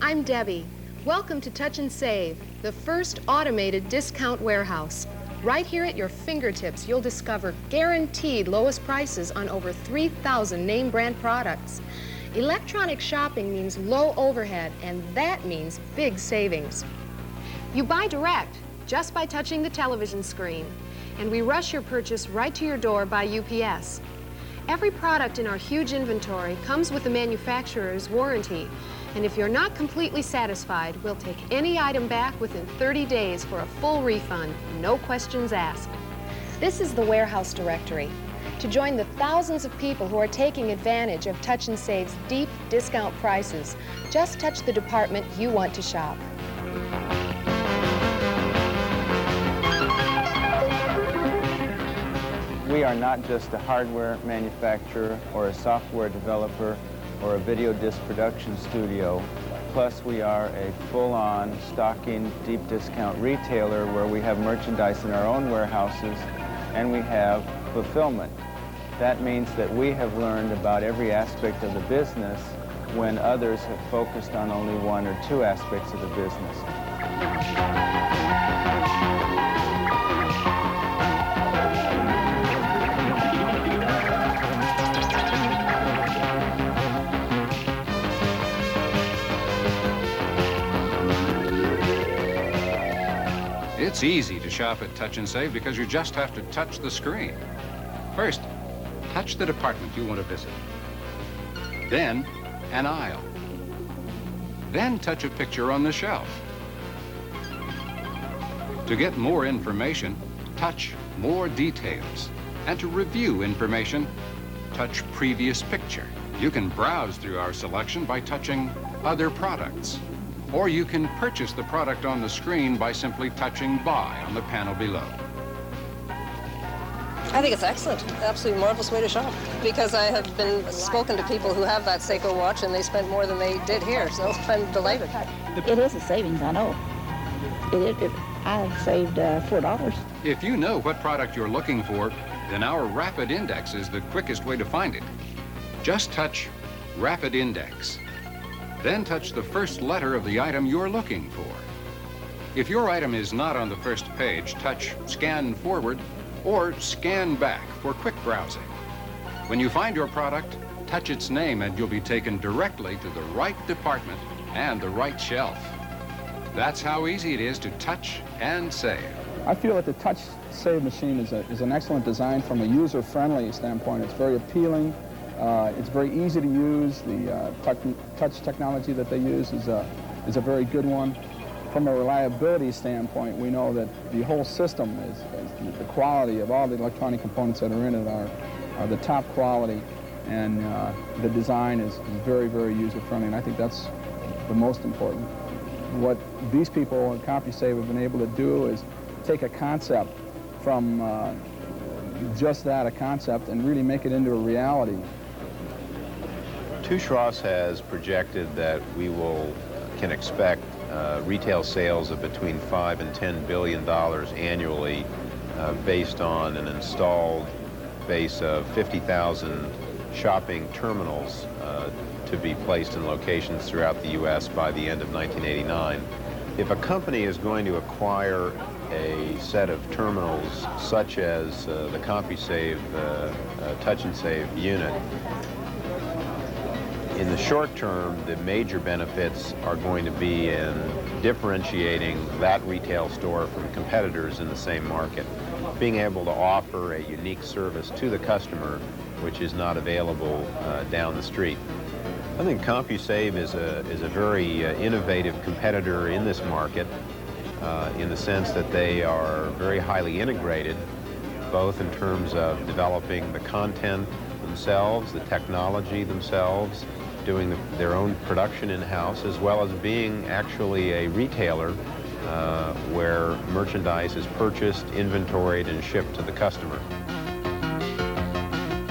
I'm Debbie. Welcome to Touch and Save, the first automated discount warehouse. Right here at your fingertips, you'll discover guaranteed lowest prices on over 3,000 name brand products. Electronic shopping means low overhead, and that means big savings. You buy direct just by touching the television screen, and we rush your purchase right to your door by UPS. Every product in our huge inventory comes with the manufacturer's warranty, and if you're not completely satisfied, we'll take any item back within 30 days for a full refund, no questions asked. This is the warehouse directory. To join the thousands of people who are taking advantage of Touch and Save's deep discount prices, just touch the department you want to shop. We are not just a hardware manufacturer or a software developer or a video disc production studio. Plus, we are a full-on stocking deep discount retailer where we have merchandise in our own warehouses and we have fulfillment. That means that we have learned about every aspect of the business when others have focused on only one or two aspects of the business. It's easy to shop at Touch and Save because you just have to touch the screen. First, touch the department you want to visit. Then, an aisle. Then touch a picture on the shelf. To get more information, touch More Details. And to review information, touch Previous Picture. You can browse through our selection by touching Other Products. Or you can purchase the product on the screen by simply touching Buy on the panel below. I think it's excellent. Absolutely marvelous way to shop. Because I have been spoken to people who have that Seiko watch and they spent more than they did here, so I'm delighted. It is a savings, I know. I saved $4. If you know what product you're looking for, then our Rapid Index is the quickest way to find it. Just touch Rapid Index. Then touch the first letter of the item you're looking for. If your item is not on the first page, touch Scan Forward or Scan Back for quick browsing. When you find your product, touch its name and you'll be taken directly to the right department and the right shelf. That's how easy it is to touch and save. I feel that the Touch Save machine is an excellent design from a user-friendly standpoint. It's very appealing. It's very easy to use. The touch technology that they use is a very good one. From a reliability standpoint, we know that the whole system is the quality of all the electronic components that are in it are the top quality, and the design is very, very user-friendly, and I think that's the most important. What these people at CompuSave have been able to do is take a concept from just that, a concept, and really make it into a reality. Touche has projected that we can expect retail sales of between $5 and $10 billion annually based on an installed base of 50,000 shopping terminals to be placed in locations throughout the U.S. by the end of 1989. If a company is going to acquire a set of terminals such as the CompuSave Touch and Save unit, in the short term, the major benefits are going to be in differentiating that retail store from competitors in the same market, being able to offer a unique service to the customer which is not available down the street. I think CompuSave is a very innovative competitor in this market in the sense that they are very highly integrated, both in terms of developing the content themselves, the technology themselves, doing their own production in-house, as well as being actually a retailer where merchandise is purchased, inventoried, and shipped to the customer.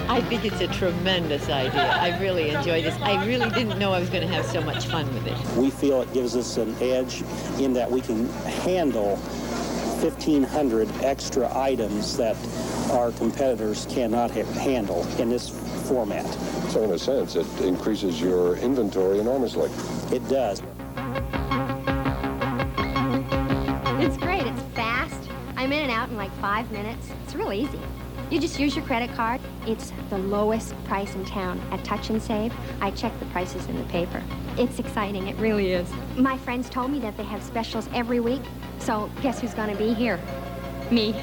I think it's a tremendous idea. I really enjoy this. I really didn't know I was going to have so much fun with it. We feel it gives us an edge in that we can handle 1,500 extra items that our competitors cannot handle in this format. So in a sense, it increases your inventory enormously. It does. It's great. It's fast. I'm in and out in like 5 minutes. It's real easy. You just use your credit card. It's the lowest price in town at Touch and Save. I check the prices in the paper. It's exciting. It really is. My friends told me that they have specials every week. So guess who's going to be here? Me.